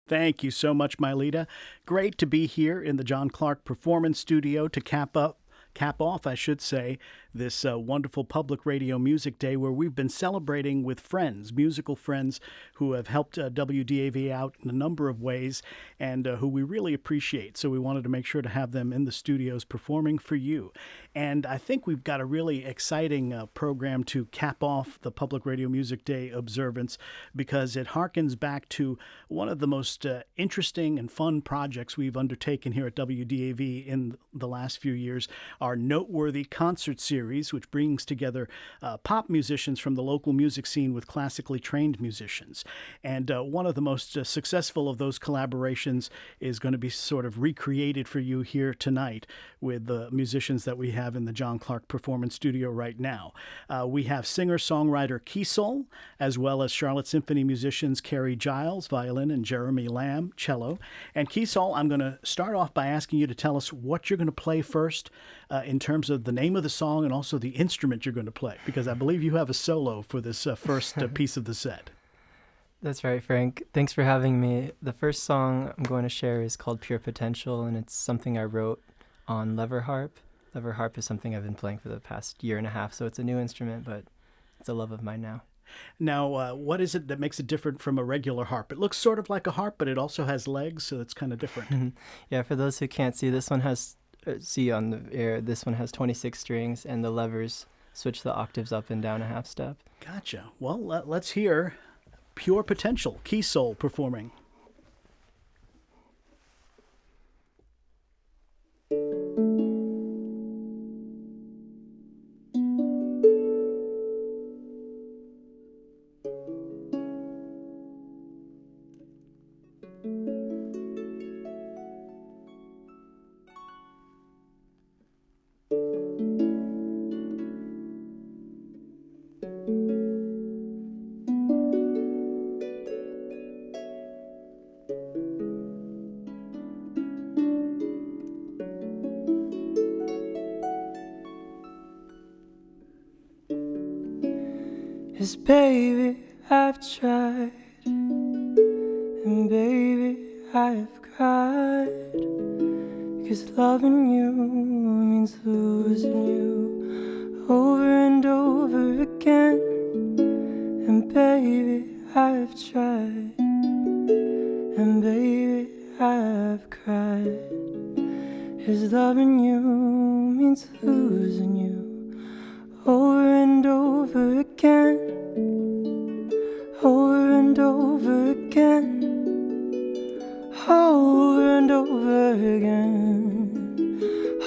Thank you so much, Mylita. Great to be here in the John Clark Performance Studio to cap off, I should say, this wonderful public radio music day where we've been celebrating with friends, musical friends who have helped WDAV out in a number of ways and who we really appreciate. So we wanted to make sure to have them in the studios performing for you. And I think we've got a really exciting program to cap off the Public Radio Music Day observance because it harkens back to one of the most interesting and fun projects we've undertaken here at WDAV in the last few years, our Noteworthy Concert Series, which brings together pop musicians from the local music scene with classically trained musicians. And one of the most successful of those collaborations is going to be sort of recreated for you here tonight with the musicians that we have in the John Clark Performance Studio right now. We have singer-songwriter Quisol, as well as Charlotte Symphony musicians Kari Giles, violin, and Jeremy Lamb, cello. And Quisol, I'm going to start off by asking you to tell us what you're going to play first in terms of the name of the song and also the instrument you're going to play, because I believe you have a solo for this first piece of the set. That's right, Frank. Thanks for having me. The first song I'm going to share is called Pure Potential, and it's something I wrote on lever harp. Lever harp is something I've been playing for the past year and a half, so it's a new instrument, but it's a love of mine now. Now, what is it that makes it different from a regular harp? It looks sort of like a harp, but it also has legs, so it's kind of different. Yeah, for those who can't see, this one has, see on the air, this one has 26 strings, and the levers switch the octaves up and down a half step. Gotcha. Well, let's hear Pure Potential, Quisol performing. Yes, baby, I've tried, and baby, I've cried, because loving you means losing you over and over again. And baby, I've tried, and baby, I've cried, because loving you means losing you over and over again, over and over again, over and over again,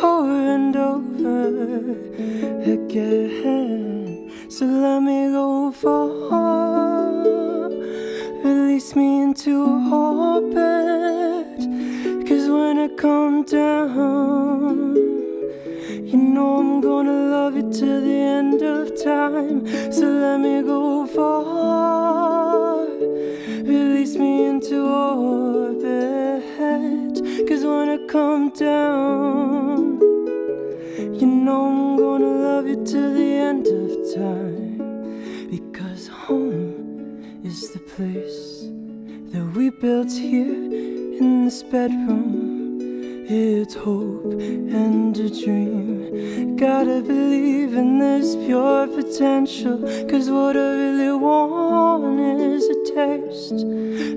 over and over again. So let me go far, release me into orbit, 'cause when I come down, you know I'm gonna love you till the end of time. So let me go far, release me into orbit, 'cause when I come down, you know I'm gonna love you till the end of time. Because home is the place that we built here in this bedroom. It's hope and a dream. Gotta believe in this pure potential, 'cause what I really want is a taste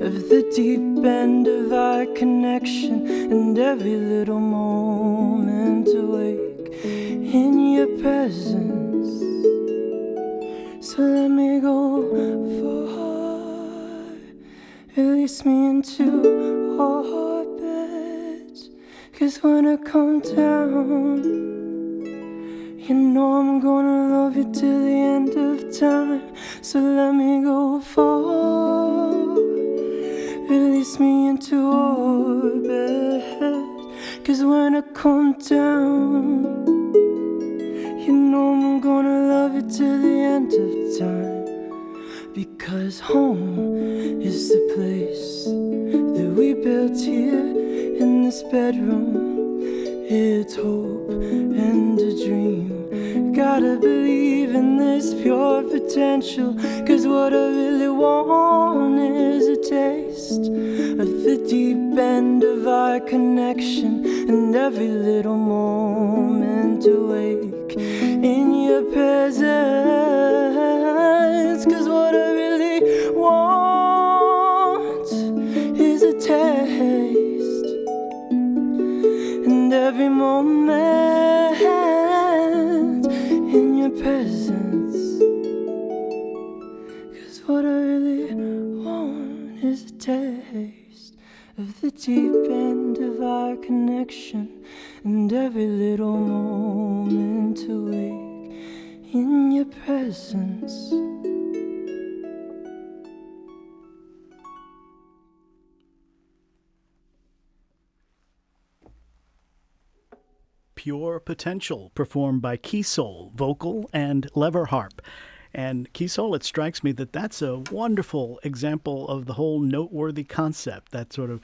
of the deep end of our connection, and every little moment awake in your presence. So let me go far, release me into orbit, 'cause when I come down, you know I'm gonna love you till the end of time. So let me go far, release me into orbit, 'cause when I come down, you know I'm gonna love you till the end of time. Because home is the place that we built here in this bedroom. It's hope and a dream. Gotta believe in this pure potential. 'Cause what I really want is a taste of the deep end of our connection, and every little moment awake in your presence. 'Cause what I really want is a taste, and every moment in your presence. 'Cause what I really want is a taste of the deep end of our connection, and every little moment awake in your presence. Pure Potential, performed by Quisol, vocal and lever harp. And Quisol, it strikes me that that's a wonderful example of the whole noteworthy concept, that sort of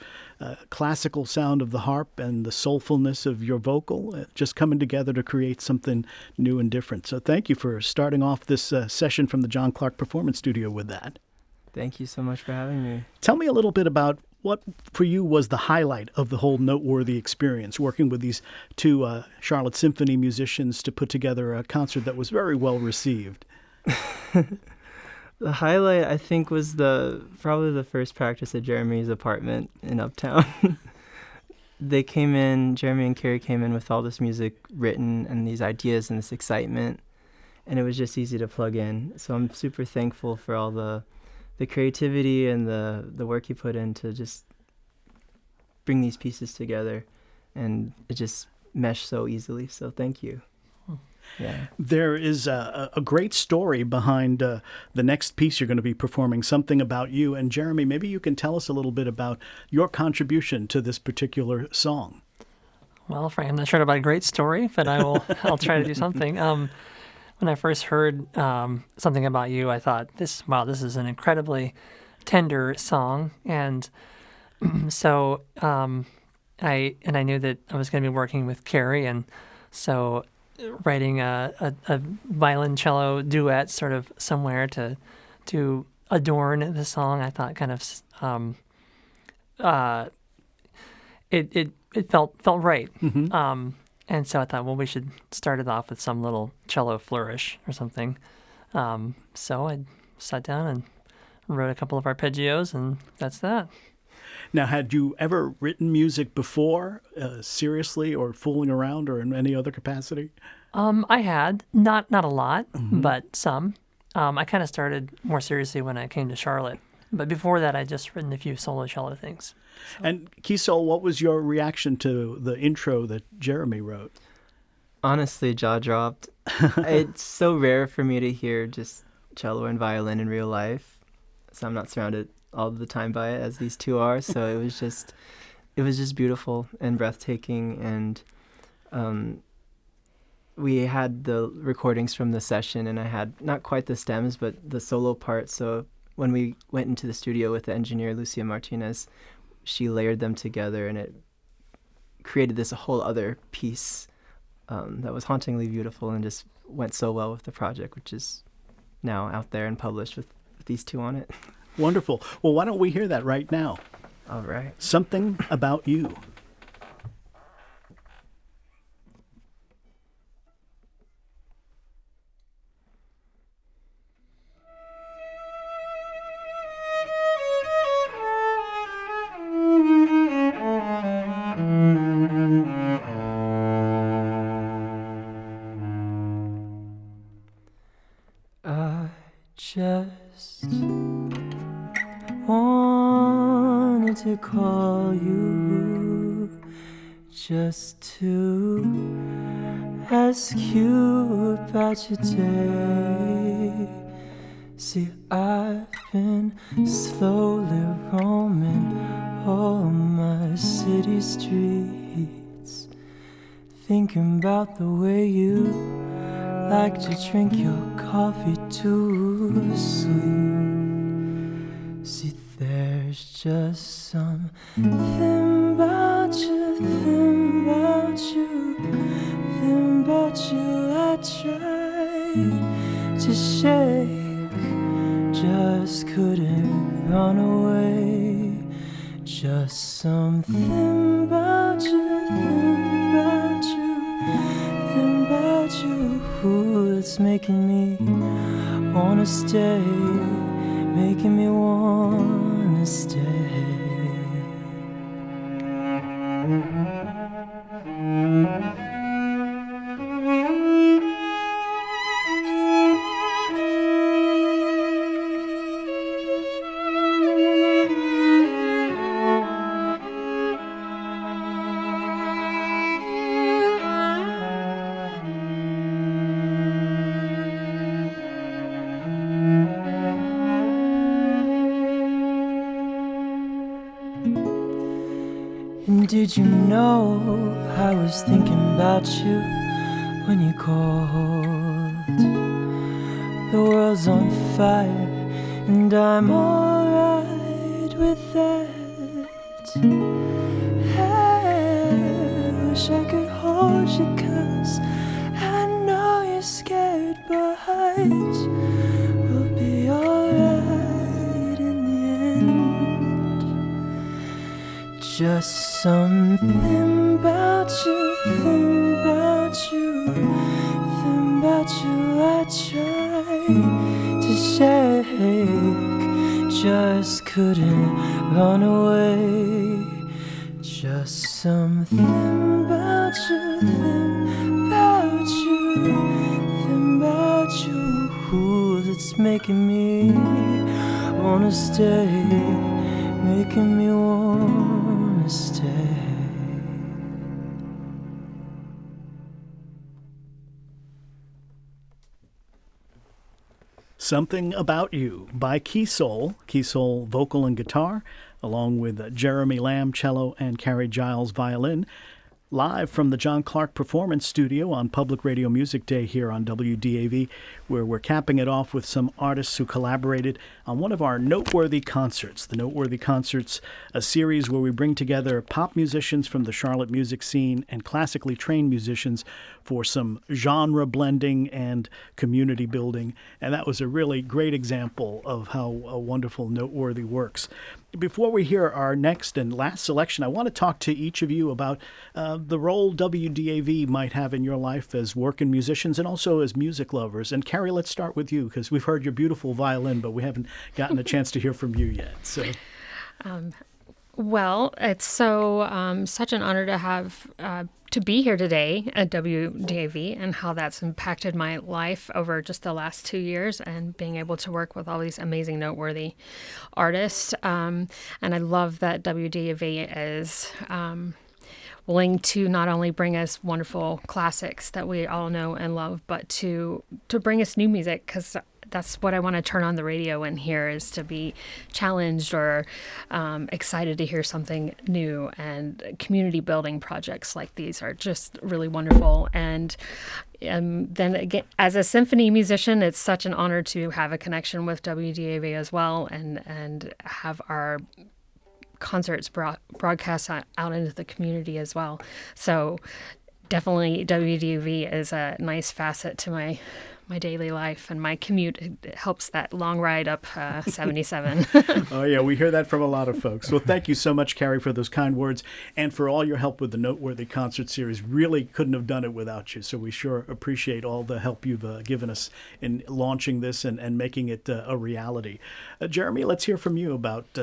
classical sound of the harp and the soulfulness of your vocal, just coming together to create something new and different. So thank you for starting off this session from the John Clark Performance Studio with that. Thank you so much for having me. Tell me a little bit about what, for you, was the highlight of the whole noteworthy experience, working with these two Charlotte Symphony musicians to put together a concert that was very well received. The highlight, I think, was probably the first practice at Jeremy's apartment in Uptown. They came in, Jeremy and Kari came in with all this music written and these ideas and this excitement, and it was just easy to plug in. So I'm super thankful for all the creativity and the work you put in to just bring these pieces together, and it just meshed so easily. So thank you. Yeah. There is a great story behind the next piece you're going to be performing, Something About You. And Jeremy, maybe you can tell us a little bit about your contribution to this particular song. Well, Frank, I'm not sure about a great story, but I'll try to do something. When I first heard Something About You, I thought, this is an incredibly tender song. And so I knew that I was going to be working with Kari, and so writing a violoncello duet sort of somewhere to adorn the song, I thought kind of it felt right. Mm-hmm. And so I thought, well, we should start it off with some little cello flourish or something. So I sat down and wrote a couple of arpeggios, and that's that. Now, had you ever written music before, seriously, or fooling around, or in any other capacity? I had, not a lot, Mm-hmm. but some. I kind of started more seriously when I came to Charlotte. But before that, I'd just written a few solo cello things. So. And Quisol, what was your reaction to the intro that Jeremy wrote? Honestly, jaw dropped. It's so rare for me to hear just cello and violin in real life, so I'm not surrounded all the time by it as these two are. So it was just beautiful and breathtaking. And we had the recordings from the session, and I had not quite the stems, but the solo part. So when we went into the studio with the engineer, Lucia Martinez, she layered them together, and it created this whole other piece that was hauntingly beautiful and just went so well with the project, which is now out there and published with these two on it. Wonderful. Well, why don't we hear that right now? All right. Something About You. Just wanted to call you, just to ask you about your day. See, I've been slowly roaming all my city streets, thinking about the way you like to drink your coffee too sweet. See, there's just something about you, thing about you I try to shake, just couldn't run away. Just something about you, thing about you, thing about you, it's making me wanna stay, making me wanna stay. And did you know I was thinking about you when you called? The world's on fire and I'm alright with that. I wish I could hold you 'cause I know you're scared, but we'll be alright in the end. Just something about you, thing about you, thing about you I tried to shake, just couldn't run away. Just something about you, thing about you, thing about you, that's making me wanna stay, making me wanna stay. Something About You by Quisol. Quisol vocal and guitar, along with Jeremy Lamb cello and Kari Giles violin. Live from the John Clark Performance Studio on Public Radio Music Day here on WDAV, where we're capping it off with some artists who collaborated on one of our Noteworthy Concerts. The Noteworthy Concerts, a series where we bring together pop musicians from the Charlotte music scene and classically trained musicians for some genre blending and community building. And that was a really great example of how a wonderful Noteworthy works. Before we hear our next and last selection, I want to talk to each of you about the role WDAV might have in your life as working musicians and also as music lovers. And Kari, let's start with you, because we've heard your beautiful violin, but we haven't gotten a chance to hear from you yet. So, well, it's such an honor to have to be here today at WDAV and how that's impacted my life over just the last 2 years and being able to work with all these amazing Noteworthy artists. And I love that WDAV is willing to not only bring us wonderful classics that we all know and love, but to bring us new music, because that's what I want to turn on the radio and hear, is to be challenged or excited to hear something new. And community building projects like these are just really wonderful. And then again, as a symphony musician, it's such an honor to have a connection with WDAV as well, and have our concerts broadcast out into the community as well. So definitely WDAV is a nice facet to my daily life, and my commute. It helps that long ride up 77. Oh, yeah, we hear that from a lot of folks. Well, thank you so much, Kari, for those kind words and for all your help with the Noteworthy Concert Series. Really couldn't have done it without you, so we sure appreciate all the help you've given us in launching this and making it a reality. Jeremy, let's hear from you about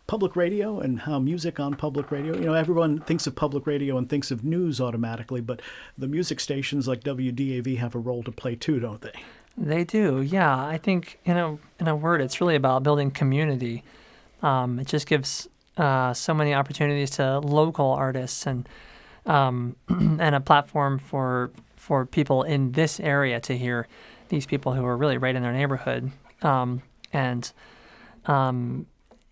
public radio and how music on public radio. You know, everyone thinks of public radio and thinks of news automatically, but the music stations like WDAV have a role to play too, don't they? They do, yeah. I think in a word, it's really about building community. It just gives so many opportunities to local artists and a platform for people in this area to hear these people who are really right in their neighborhood.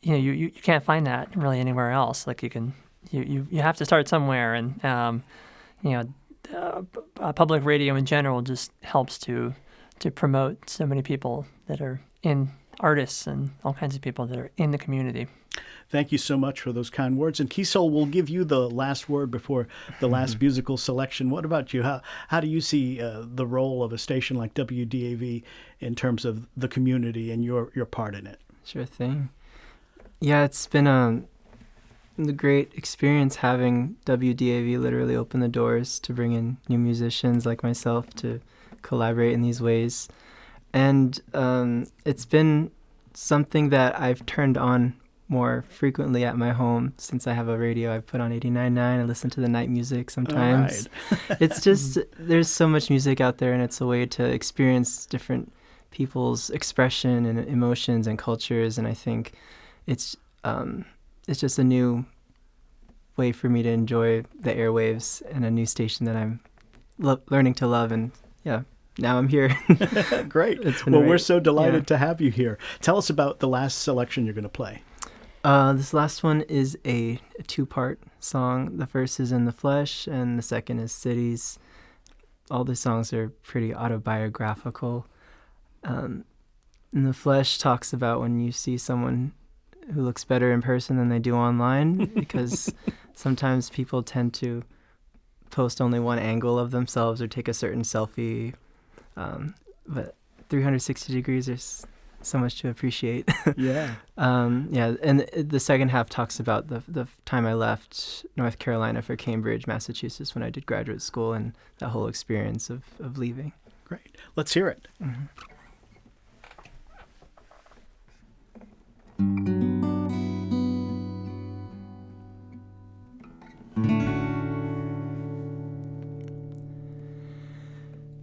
You know, you can't find that really anywhere else. Like you have to start somewhere, and public radio in general just helps to promote so many people that are artists and all kinds of people that are in the community. Thank you so much for those kind words. And Quisol, we'll give you the last word before the last musical selection. What about you? How do you see the role of a station like WDAV in terms of the community and your part in it? Sure thing. Yeah, it's been a great experience having WDAV literally open the doors to bring in new musicians like myself to collaborate in these ways. And it's been something that I've turned on more frequently at my home since I have a radio. I put on 89.9. I listen to the night music sometimes. Right. It's just, there's so much music out there, and it's a way to experience different people's expression and emotions and cultures. And I think it's just a new way for me to enjoy the airwaves and a new station that I'm learning to love. And yeah, now I'm here. Great. Well, we're so delighted to have you here. Tell us about the last selection you're going to play. This last one is a two-part song. The first is In the Flesh, and the second is Cities. All the songs are pretty autobiographical. In the Flesh talks about when you see someone who looks better in person than they do online, because sometimes people tend to post only one angle of themselves or take a certain selfie. But 360 degrees, there's so much to appreciate. Yeah. And the second half talks about the time I left North Carolina for Cambridge, Massachusetts, when I did graduate school, and that whole experience of leaving. Great. Let's hear it. Mm-hmm.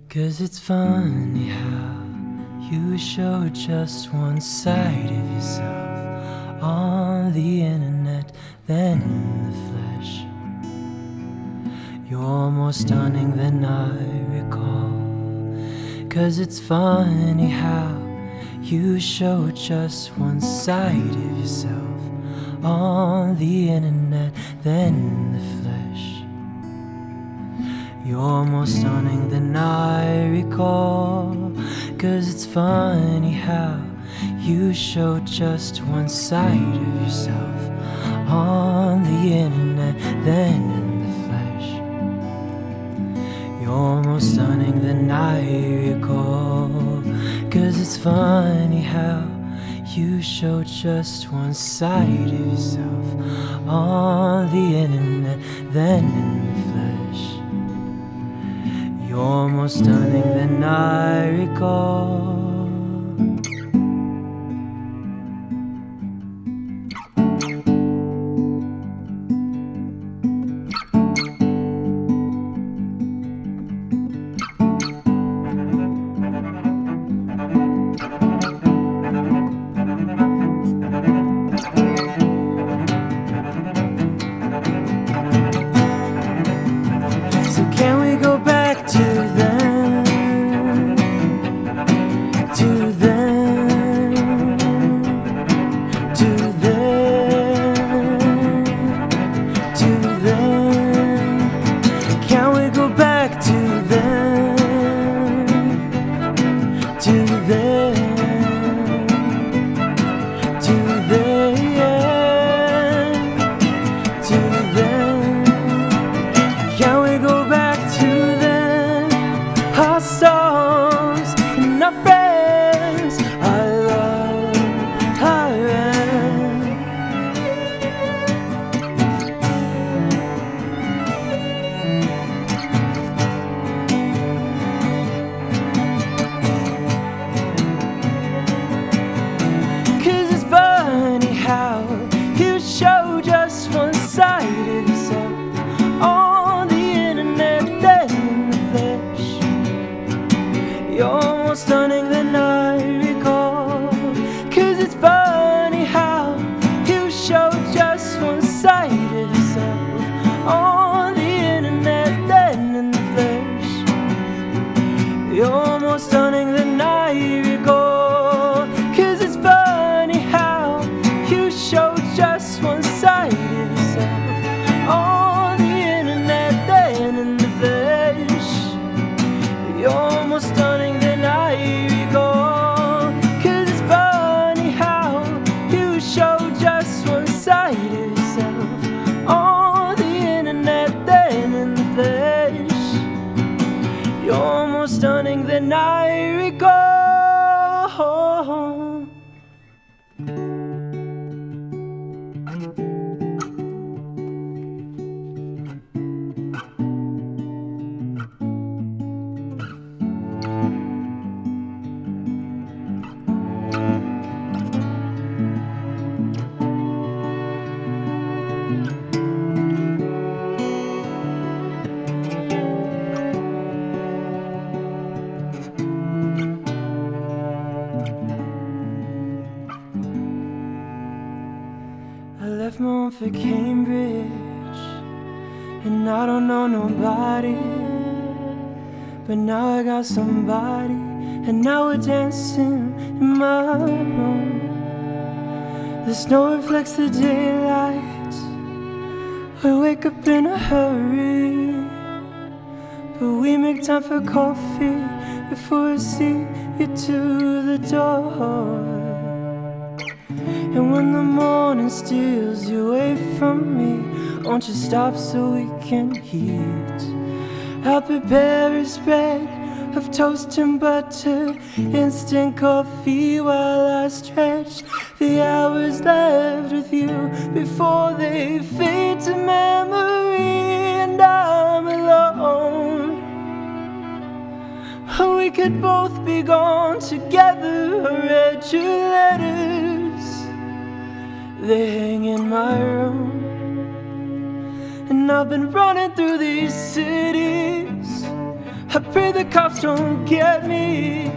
'Cause it's funny how you show just one side of yourself on the internet, then in the flesh. You're more stunning than I recall. 'Cause it's funny how you show just one side of yourself on the internet, then in the flesh. You're more stunning than I recall. 'Cause it's funny how you show just one side of yourself on the internet, then in the flesh. You're more stunning than I recall. 'Cause it's funny how you show just one side of yourself on the internet, then in the flesh. You're more stunning than I recall. So can we go back to then? left my home for Cambridge, and I don't know nobody, but now I got somebody, and now we're dancing in my room. The snow reflects the daylight. We wake up in a hurry, but we make time for coffee before I see you to the door. And when the morning steals you away from me, won't you stop so we can eat? I'll prepare a spread of toast and butter, instant coffee, while I stretch the hours left with you before they fade to memory and I'm alone. We could both be gone together. I read your letters, they hang in my room. And I've been running through these cities, I pray the cops don't get me.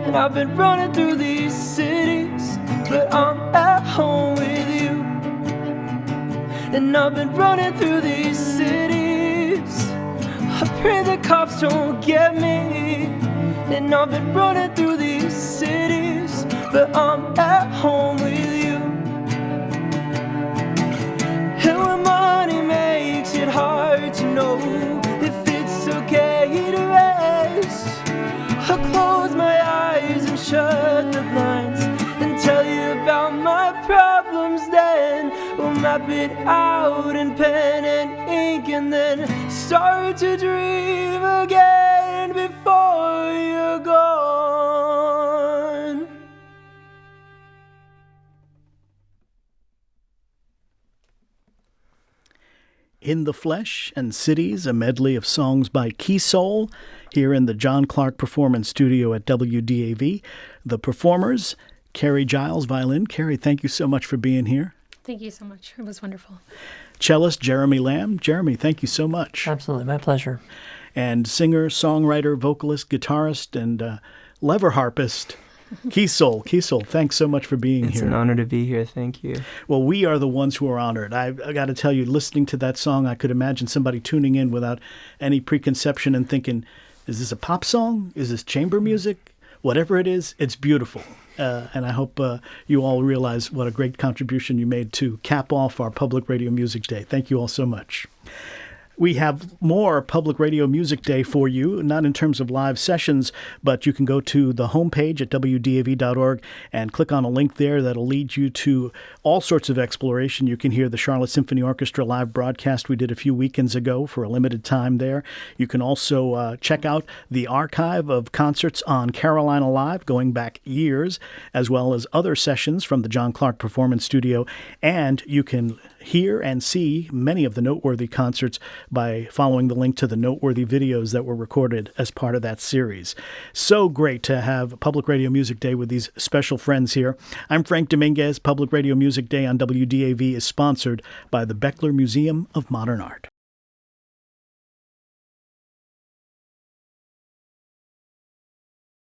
And I've been running through these cities, but I'm at home with you. And I've been running through these cities, I pray the cops don't get me. And I've been running through these cities, but I'm at home with you. And when money makes it hard to know if it's okay to rest, I'll close my eyes and shut the blinds and tell you about my problems. Then we'll map it out in pen and ink, and then start to dream again before you're gone. In the Flesh and Cities, a medley of songs by Quisol, here in the John Clark Performance Studio at WDAV. The performers, Kari Giles, violin. Kari, thank you so much for being here. Thank you so much. It was wonderful. Cellist, Jeremy Lamb. Jeremy, thank you so much. Absolutely, my pleasure. And singer, songwriter, vocalist, guitarist, and lever harpist, Quisol. Quisol, thanks so much for being It's here. an honor to be here. Thank you. Well, we are the ones who are honored. I got to tell you, listening to that song, I could imagine somebody tuning in without any preconception and thinking, is this a pop song? Is this chamber music? Whatever it is, it's beautiful. And I hope you all realize what a great contribution you made to cap off our Public Radio Music Day. Thank you all so much. We have more Public Radio Music Day for you, not in terms of live sessions, but you can go to the homepage at wdav.org and click on a link there that'll lead you to all sorts of exploration. You can hear the Charlotte Symphony Orchestra live broadcast we did a few weekends ago for a limited time there. You can also check out the archive of concerts on Carolina Live going back years, as well as other sessions from the John Clark Performance Studio. And you can hear and see many of the noteworthy concerts by following the link to the noteworthy videos that were recorded as part of that series. So great to have Public Radio Music Day with these special friends here. I'm Frank Dominguez. Public Radio Music Day on WDAV is sponsored by the Beckler Museum of Modern Art.